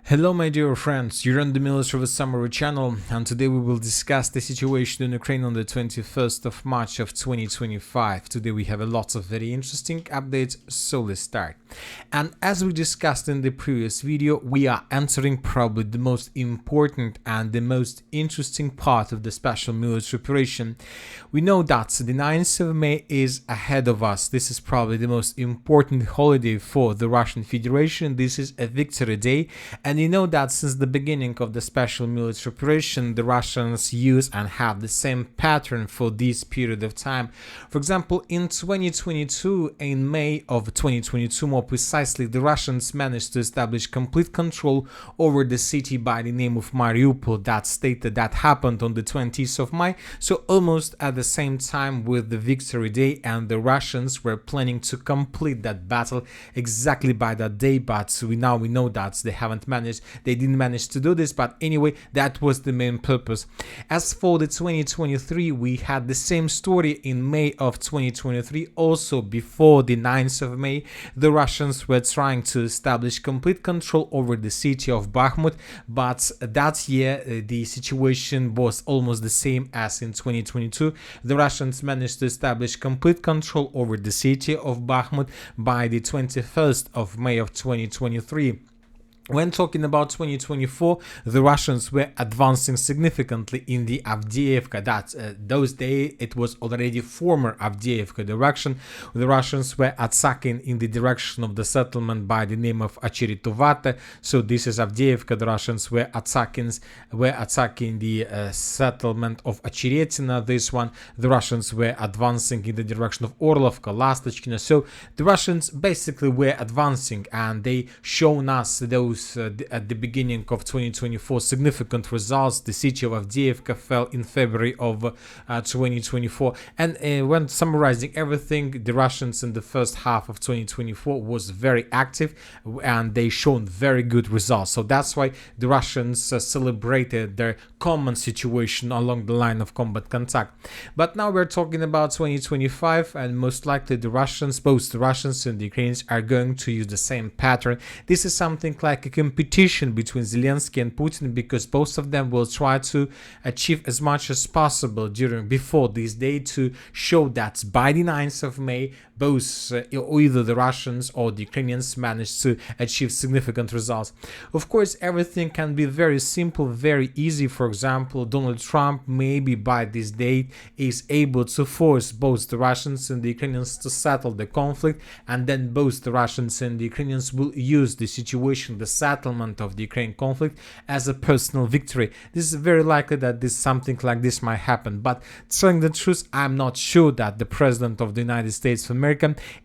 Hello my dear friends, you're on the Military Summary channel, and today we will discuss the situation in Ukraine on the 21st of March of 2025. Today we have a lot of very interesting updates, so let's start. And as we discussed in the previous video, we are entering probably the most important and the most interesting part of the special military operation. We know that the 9th of May is ahead of us. This is probably the most important holiday for the Russian Federation. This is a victory day, and you know that since the beginning of the special military operation, the Russians use and have the same pattern for this period of time. For example, in 2022, in May of 2022 more precisely, the Russians managed to establish complete control over the city by the name of Mariupol. That happened on the 20th of May, so almost at the same time with the victory day, and the Russians were planning to complete that battle exactly by that day, but we know that they didn't manage to do this, but anyway, that was the main purpose. As for the 2023, we had the same story in May of 2023. Also before the 9th of May, the Russians were trying to establish complete control over the city of Bakhmut, but that year the situation was almost the same as in 2022. The Russians managed to establish complete control over the city of Bakhmut by the 21st of May of 2023. When talking about 2024, the Russians were advancing significantly in the Avdiivka. Those days it was already former Avdiivka direction. The Russians were attacking in the direction of the settlement by the name of Acherituvate. So this is Avdiivka. The Russians were attacking the settlement of Acheretina. This one, the Russians were advancing in the direction of Orlovka, Lastochkina. So the Russians basically were advancing, and they shown us those at the beginning of 2024 significant results. The city of Avdiivka fell in February of 2024, and when summarizing everything, the Russians in the first half of 2024 was very active, and they shown very good results. So that's why the Russians celebrated their common situation along the line of combat contact. But now we're talking about 2025, and most likely the Russians, both the Russians and the Ukrainians, are going to use the same pattern. This is something like a competition between Zelensky and Putin, because both of them will try to achieve as much as possible before this day to show that by the 9th of May, both either the Russians or the Ukrainians managed to achieve significant results. Of course, everything can be very simple, very easy. For example, Donald Trump maybe by this date is able to force both the Russians and the Ukrainians to settle the conflict, and then both the Russians and the Ukrainians will use the situation, the settlement of the Ukraine conflict, as a personal victory. This is very likely that something like this might happen, but telling the truth, I'm not sure that the President of the United States of America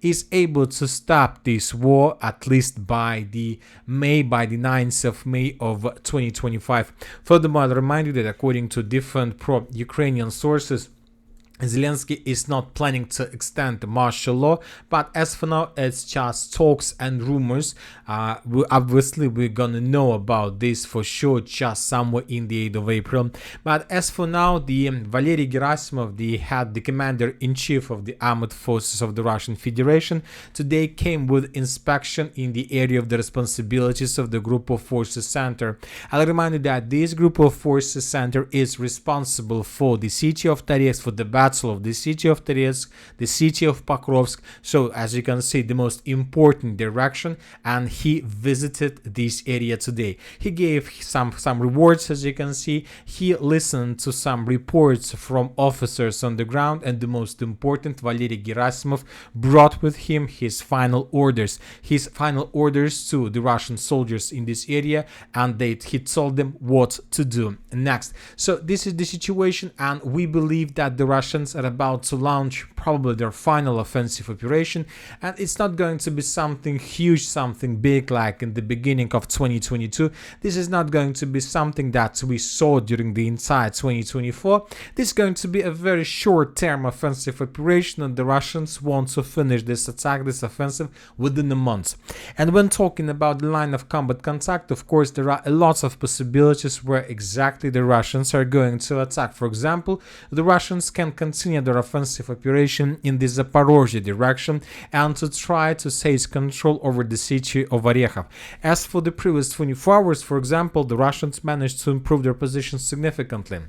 is able to stop this war, at least by the 9th of May of 2025. Furthermore, I'll remind you that according to different pro-Ukrainian sources, Zelensky is not planning to extend the martial law, but as for now, it's just talks and rumors. Obviously, we're gonna know about this for sure just somewhere in the 8th of April. But as for now, the Valery Gerasimov, the commander-in-chief of the armed forces of the Russian Federation, today came with inspection in the area of the responsibilities of the Group of Forces Center. I'll remind you that this Group of Forces Center is responsible for the city of Toretsk, for the battle of the city of Toretsk, the city of Pokrovsk. So as you can see, the most important direction, and he visited this area today. He gave some rewards, as you can see. He listened to some reports from officers on the ground, and the most important, Valery Gerasimov brought with him his final orders to the Russian soldiers in this area, and he told them what to do next. So this is the situation, and we believe that the Russians are about to launch probably their final offensive operation, and it's not going to be something huge, something big like in the beginning of 2022. This is not going to be something that we saw during the entire 2024. This is going to be a very short-term offensive operation, and the Russians want to finish this offensive within a month. And when talking about the line of combat contact, of course, there are a lot of possibilities where exactly the Russians are going to attack. For example, the Russians can continue their offensive operation in the Zaporizhzhia direction and to try to seize control over the city of Orekhov. As for the previous 24 hours, for example, the Russians managed to improve their position significantly.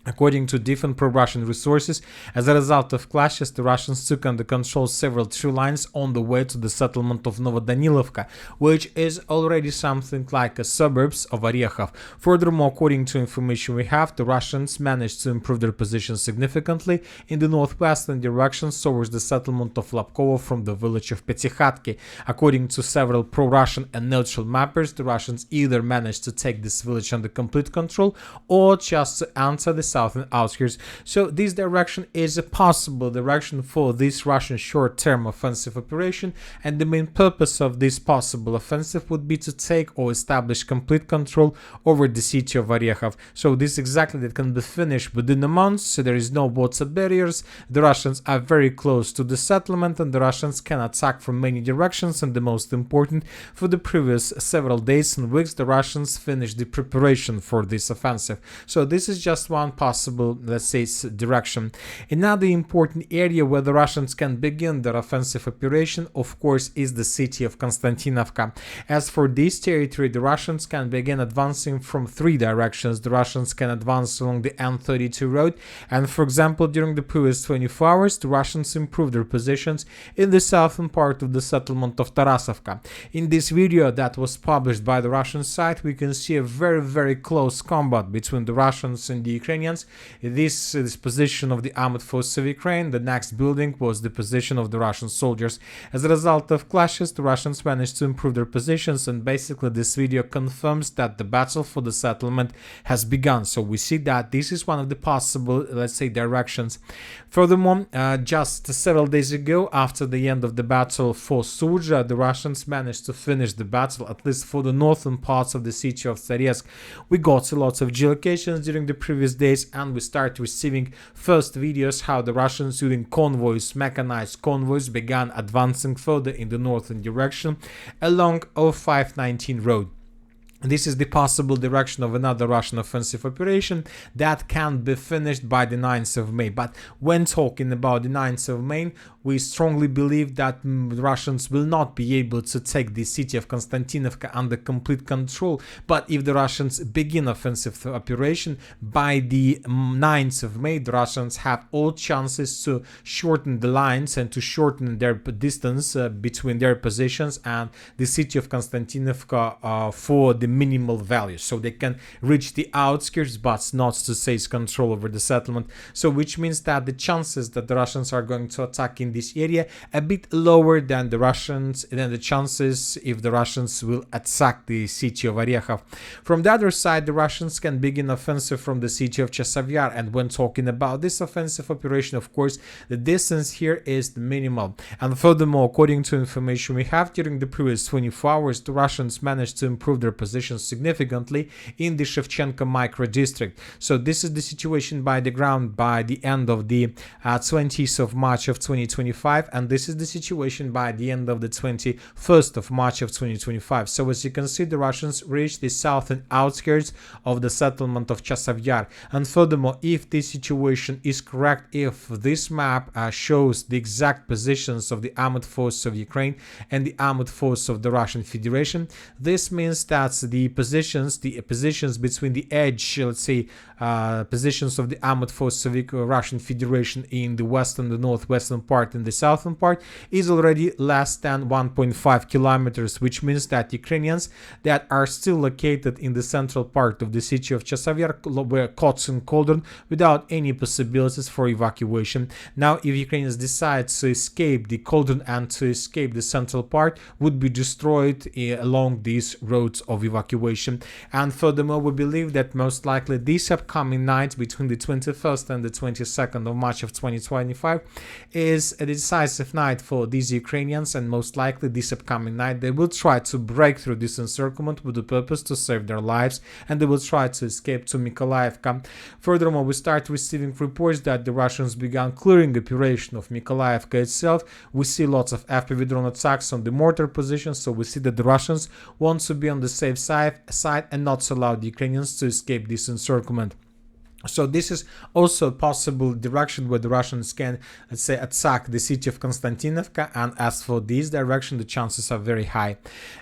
According to different pro-Russian resources, as a result of clashes, the Russians took under control several tree lines on the way to the settlement of Novodanilovka, which is already something like a suburbs of Orekhov. Furthermore, according to information we have, the Russians managed to improve their position significantly in the northwestern direction towards the settlement of Lapkovo from the village of Petykhatki. According to several pro-Russian and neutral mappers, the Russians either managed to take this village under complete control or just to enter the southern outskirts. So this direction is a possible direction for this Russian short-term offensive operation, and the main purpose of this possible offensive would be to take or establish complete control over the city of Orekhov. So this exactly that can be finished within a month, so there is no water barriers, the Russians are very close to the settlement, and the Russians can attack from many directions, and the most important, for the previous several days and weeks, the Russians finished the preparation for this offensive. So this is just one possible, let's say, direction. Another important area where the Russians can begin their offensive operation, of course, is the city of Konstantinovka. As for this territory, the Russians can begin advancing from three directions. The Russians can advance along the N32 road, and for example, during the previous 24 hours, the Russians improved their positions in the southern part of the settlement of Tarasovka. In this video that was published by the Russian side, we can see a very close combat between the Russians and the Ukrainians. This position of the armored forces of Ukraine. The next building was the position of the Russian soldiers. As a result of clashes, the Russians managed to improve their positions, and basically this video confirms that the battle for the settlement has begun. So we see that this is one of the possible, let's say, directions. Furthermore, just several days ago, after the end of the battle for Suja, the Russians managed to finish the battle, at least for the northern parts of the city of Siversk. We got a lot of geolocations during the previous days, and we start receiving first videos how the Russians using convoys, mechanized convoys, began advancing further in the northern direction along 0519 road. This is the possible direction of another Russian offensive operation that can be finished by the 9th of May. But when talking about the 9th of May, we strongly believe that the Russians will not be able to take the city of Konstantinovka under complete control. But if the Russians begin offensive operation by the 9th of May, the Russians have all chances to shorten the lines and to shorten their distance between their positions and the city of Konstantinovka for the minimal values, so they can reach the outskirts but not to seize control over the settlement. So which means that the chances that the Russians are going to attack in this area a bit lower than the chances if the Russians will attack the city of Orekhov. From the other side, the Russians can begin offensive from the city of Chasiv Yar, and when talking about this offensive operation, of course, the distance here is minimal. And furthermore, according to information we have, during the previous 24 hours, the Russians managed to improve their position significantly in the Shevchenko micro district. So this is the situation by the ground by the end of the 20th of March of 2025, and this is the situation by the end of the 21st of March of 2025. So as you can see, the Russians reached the southern outskirts of the settlement of Chasiv Yar. And furthermore, if this situation is correct, if this map shows the exact positions of the armored forces of Ukraine and the armored forces of the Russian Federation, this means that the positions between the edge, let's say, positions of the armored forces of the Russian Federation in the western, the northwestern part and the southern part is already less than 1.5 kilometers, which means that Ukrainians that are still located in the central part of the city of Chasiv Yar were caught in cauldron without any possibilities for evacuation. Now, if Ukrainians decide to escape the cauldron and to escape the central part, would be destroyed along these roads of evacuation. And furthermore, we believe that most likely this upcoming night between the 21st and the 22nd of March of 2025 is a decisive night for these Ukrainians, and most likely this upcoming night they will try to break through this encirclement with the purpose to save their lives, and they will try to escape to Mykolaiivka. Furthermore, we start receiving reports that the Russians began clearing operation of Mykolaiivka itself. We see lots of FPV drone attacks on the mortar positions, so we see that the Russians want to be on the safe side and not allow the Ukrainians to escape this encirclement. So this is also a possible direction where the Russians can, let's say, attack the city of Konstantinovka, and as for this direction, the chances are very high.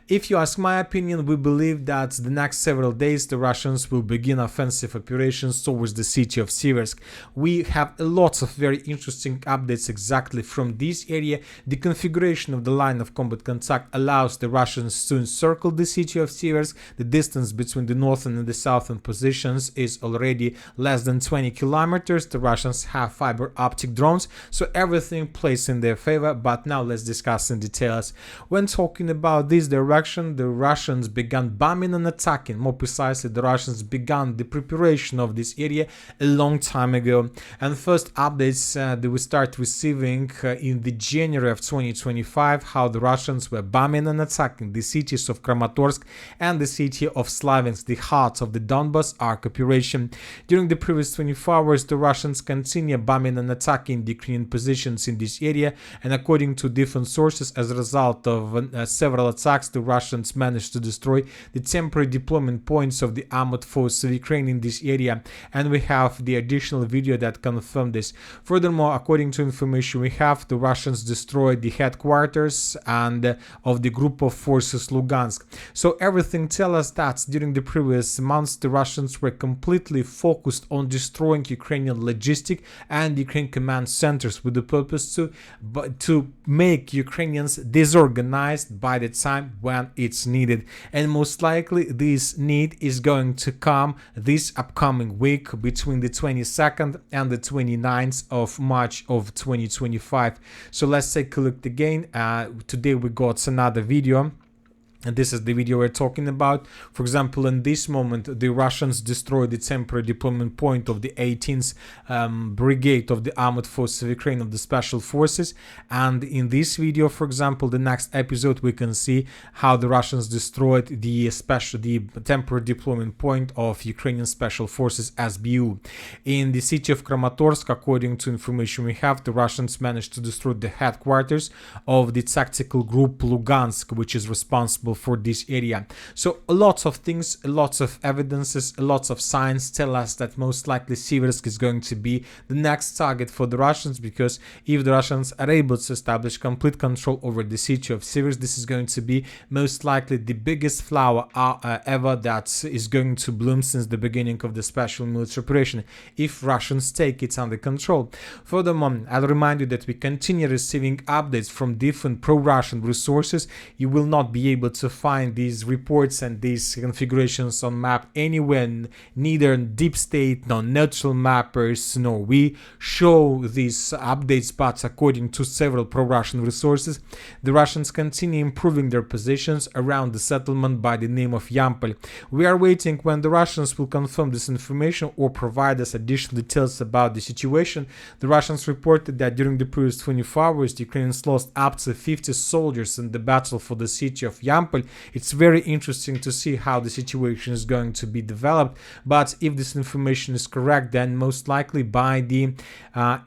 If you ask my opinion, we believe that the next several days the Russians will begin offensive operations towards the city of Siversk. We have lots of very interesting updates exactly from this area. The configuration of the line of combat contact allows the Russians to encircle the city of Siversk. The distance between the northern and the southern positions is already less than 20 kilometers. The Russians have fiber optic drones, so everything plays in their favor. But now let's discuss in details. When talking about this direction, the Russians began bombing and attacking. More precisely, the Russians began the preparation of this area a long time ago. And first updates that we start receiving in the January of 2025, how the Russians were bombing and attacking the cities of Kramatorsk and the city of Slaviansk, the heart of the Donbas Arc operation. During the previous 24 hours, the Russians continue bombing and attacking the Ukrainian positions in this area, and according to different sources, as a result of several attacks, the Russians managed to destroy the temporary deployment points of the armored force of Ukraine in this area, and we have the additional video that confirmed this. Furthermore, according to information we have, the Russians destroyed the headquarters and of the group of forces Lugansk. So everything tells us that during the previous months, the Russians were completely focused on destroying Ukrainian logistic and Ukraine command centers with the purpose to make Ukrainians disorganized by the time when it's needed. And most likely this need is going to come this upcoming week between the 22nd and the 29th of March of 2025. So let's take a look again. Today we got another video. And this is the video we're talking about. For example, in this moment, the Russians destroyed the temporary deployment point of the 18th Brigade of the Armored Forces of Ukraine of the Special Forces. And in this video, for example, the next episode, we can see how the Russians destroyed the temporary deployment point of Ukrainian Special Forces SBU. In the city of Kramatorsk, according to information we have, the Russians managed to destroy the headquarters of the tactical group Lugansk, which is responsible for this area. So lots of things, lots of evidences, lots of signs tell us that most likely Siversk is going to be the next target for the Russians, because if the Russians are able to establish complete control over the city of Siversk, this is going to be most likely the biggest flower ever that is going to bloom since the beginning of the special military operation, if Russians take it under control. Furthermore, I'll remind you that we continue receiving updates from different pro-Russian resources. You will not be able to find these reports and these configurations on map anywhere, neither deep state nor neutral mappers, nor we show these updates, but according to several pro-Russian resources, the Russians continue improving their positions around the settlement by the name of Yampol. We are waiting when the Russians will confirm this information or provide us additional details about the situation. The Russians reported that during the previous 24 hours, the Ukrainians lost up to 50 soldiers in the battle for the city of Yampol. It's very interesting to see how the situation is going to be developed, but if this information is correct, then most likely by the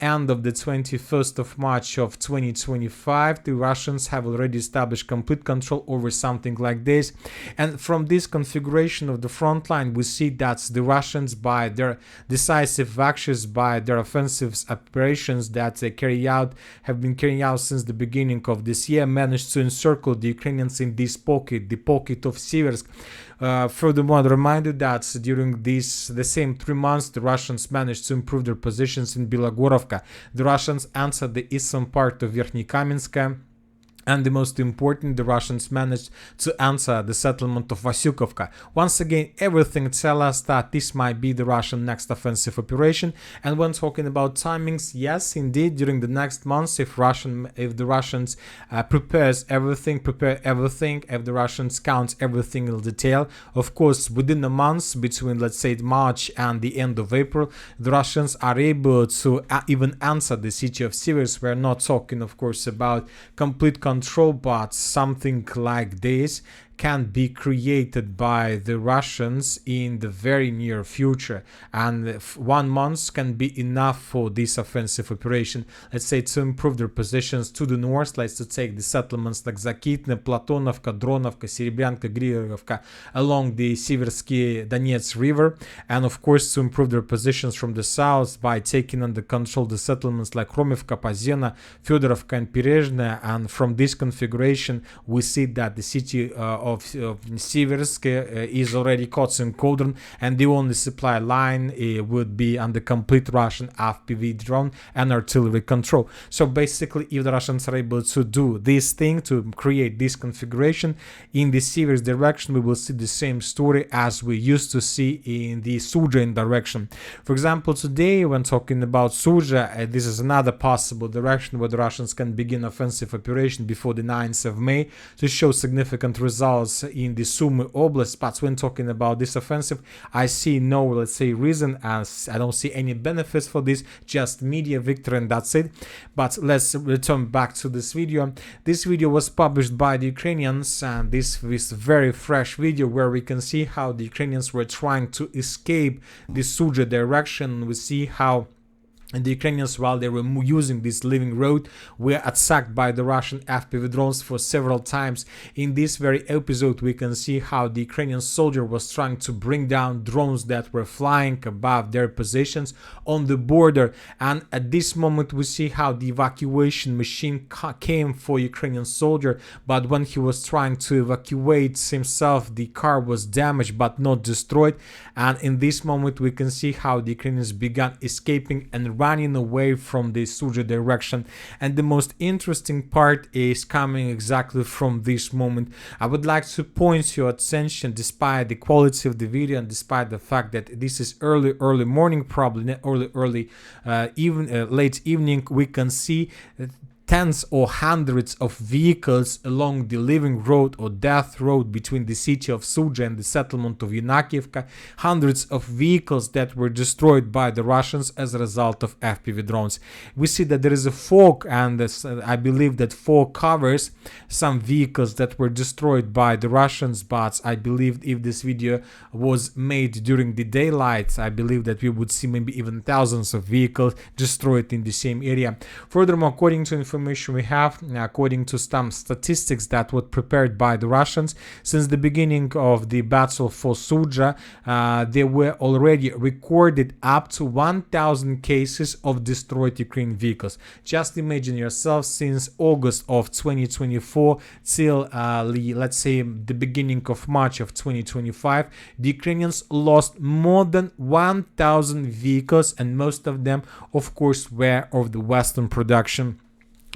end of the 21st of March of 2025, the Russians have already established complete control over something like this. And from this configuration of the front line, we see that the Russians, by their decisive actions, by their offensive operations that they have been carrying out since the beginning of this year, managed to encircle the Ukrainians in this pocket, the pocket of Siversk. Furthermore, I remind you that during the same 3 months, the Russians managed to improve their positions in Belgorodka. The Russians entered the eastern part of Verkhnykamensk, and the most important, the Russians managed to enter the settlement of Vasyukovka. Once again, everything tells us that this might be the Russian next offensive operation. And when talking about timings, yes, indeed, during the next months, if the Russians prepare everything, if the Russians count everything in detail, of course, within the months between, let's say, March and the end of April, the Russians are able to even enter the city of Siversk. We're not talking, of course, about complete control, but something like this can be created by the Russians in the very near future, and 1 month can be enough for this offensive operation, let's say, to improve their positions to the north. Let's take the settlements like Zakitne, Platonovka, Dronovka, Serebryanka, Grigorovka along the Siversk Donetsk river, and of course to improve their positions from the south by taking under control the settlements like Romivka, Pozena, Fyodorovka and Perezhne. And from this configuration we see that the city of Siversk is already caught in cauldron, and the only supply line would be under complete Russian FPV drone and artillery control. So basically, if the Russians are able to do this thing, to create this configuration in the Siversk direction, we will see the same story as we used to see in the Suja direction. For example, today when talking about Suja, this is another possible direction where the Russians can begin offensive operation before the 9th of May to show significant results in the Sumy Oblast. But when talking about this offensive, I see no, let's say, reason, as I don't see any benefits for this, just media victory and that's it. But let's return back to this video. This video was published by the Ukrainians, and this is a very fresh video where we can see how the Ukrainians were trying to escape the Suja direction. We see how the Ukrainians, while they were using this living road, were attacked by the Russian FPV drones for several times. In this very episode, we can see how the Ukrainian soldier was trying to bring down drones that were flying above their positions on the border. And at this moment, we see how the evacuation machine came for Ukrainian soldier. But when he was trying to evacuate himself, the car was damaged but not destroyed. And in this moment, we can see how the Ukrainians began escaping and running away from the Suja direction. And the most interesting part is coming exactly from this moment. I would like to point your attention, despite the quality of the video and despite the fact that this is early morning, probably late evening, we can see tens or hundreds of vehicles along the living road or death road between the city of Suja and the settlement of Yunakivka. Hundreds of vehicles that were destroyed by the Russians as a result of FPV drones. We see that there is a fog, and I believe that fog covers some vehicles that were destroyed by the Russians, but I believe if this video was made during the daylight, I believe that we would see maybe even thousands of vehicles destroyed in the same area. Furthermore, according to information we have, according to some statistics that were prepared by the Russians, since the beginning of the battle for Suja, there were already recorded up to 1,000 cases of destroyed Ukrainian vehicles. Just imagine yourself, since August of 2024 till let's say the beginning of March of 2025, the Ukrainians lost more than 1,000 vehicles, and most of them, of course, were of the Western production.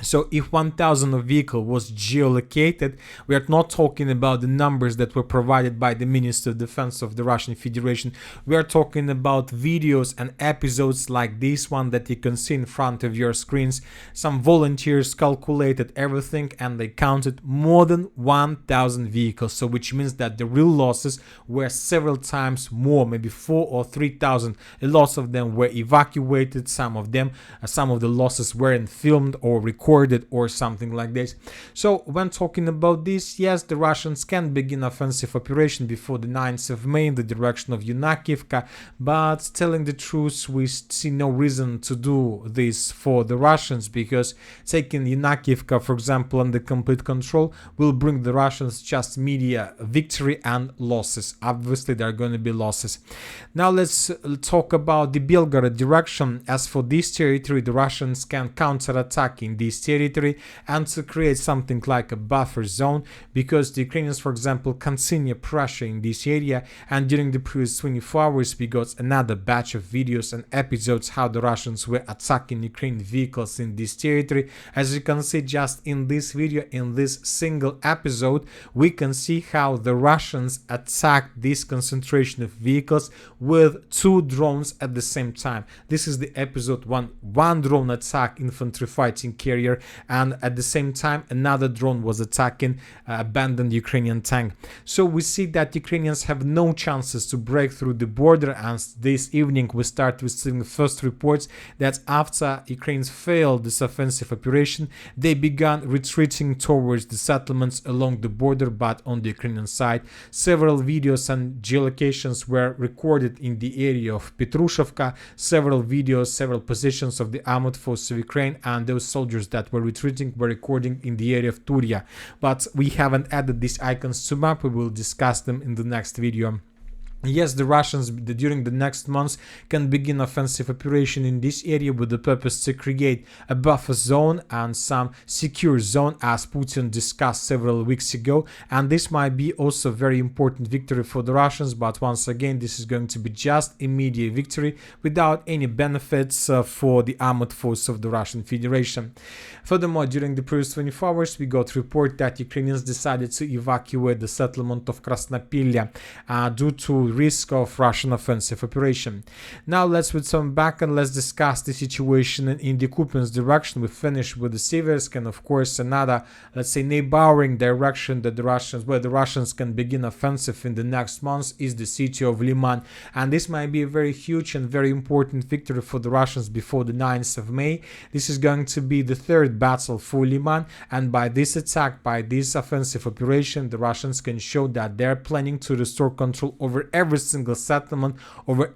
So if 1,000 of vehicle was geolocated, we are not talking about the numbers that were provided by the Minister of Defense of the Russian Federation. We are talking about videos and episodes like this one that you can see in front of your screens. Some volunteers calculated everything and they counted more than 1,000 vehicles. So which means that the real losses were several times more, maybe 4,000 or 3,000. A lot of them were evacuated. Some of the losses weren't filmed or recorded or something like this. So when talking about this, yes, the Russians can begin offensive operation before the 9th of May in the direction of Yunakivka, but telling the truth, we see no reason to do this for the Russians, because taking Yunakivka, for example, under complete control will bring the Russians just media victory and losses. Obviously there are going to be losses. Now let's talk about the Belgorod direction. As for this territory, the Russians can counterattack in this territory and to create something like a buffer zone, because the Ukrainians, for example, continue pressure in this area. And during the previous 24 hours we got another batch of videos and episodes how the Russians were attacking Ukrainian vehicles in this territory. As you can see just in this video, in this single episode, we can see how the Russians attacked this concentration of vehicles with 2 drones at the same time. This is the episode 1 drone attack infantry fighting carrier Ceasefire, and at the same time another drone was attacking abandoned Ukrainian tank. So we see that Ukrainians have no chances to break through the border, and this evening we start receiving the first reports that after Ukraine's failed this offensive operation, they began retreating towards the settlements along the border, but on the Ukrainian side. Several videos and geolocations were recorded in the area of Petrushevka, several videos, several positions of the armored forces of Ukraine, and those soldiers that were retreating were recording in the area of Turia. But we haven't added these icons to map, we will discuss them in the next video. Yes, the Russians during the next months can begin offensive operation in this area with the purpose to create a buffer zone and some secure zone, as Putin discussed several weeks ago, and this might be also very important victory for the Russians, but once again this is going to be just immediate victory without any benefits for the armored force of the Russian Federation. Furthermore, during the previous 24 hours we got report that Ukrainians decided to evacuate the settlement of Krasnopilya due to risk of Russian offensive operation. Now let's put some back and let's discuss the situation in the Kupiansk direction. We finished with the Siversk, and of course another, let's say, neighboring direction that where the Russians can begin offensive in the next months is the city of Lyman, and this might be a very huge and very important victory for the Russians before the 9th of May. This is going to be the third battle for Lyman, and by this attack, by this offensive operation, the Russians can show that they're planning to restore control over every single settlement, over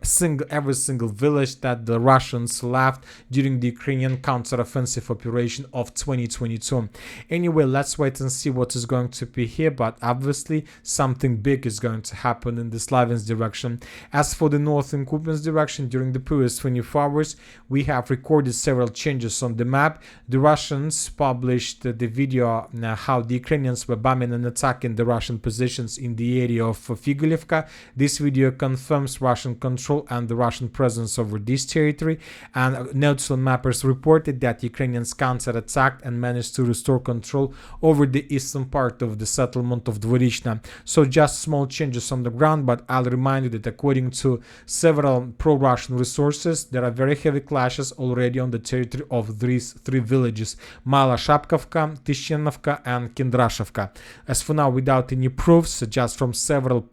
every single village that the Russians left during the Ukrainian counter-offensive operation of 2022. Anyway, let's wait and see what is going to be here, but obviously something big is going to happen in the Slaviansk direction. As for the northern Kupiansk direction, during the previous 24 hours, we have recorded several changes on the map. The Russians published the video how the Ukrainians were bombing and attacking the Russian positions in the area of Figulevka. This video confirms Russian control and the Russian presence over this territory, and neutral mappers reported that Ukrainians counter-attacked and managed to restore control over the eastern part of the settlement of Dvorichna. So just small changes on the ground, but I'll remind you that according to several pro-Russian resources, there are very heavy clashes already on the territory of these three villages: Mala Shapkovka, Tishenovka and Kindrashevka. As for now, without any proofs, just from several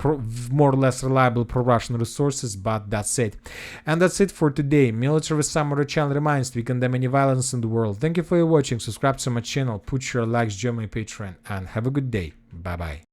more or less reliable pro-Russian resources, but that's it. And that's it for today. Military Summary channel reminds we condemn any violence in the world. Thank you for your watching, subscribe to my channel, put your likes, join my Patreon, and have a good day. Bye bye.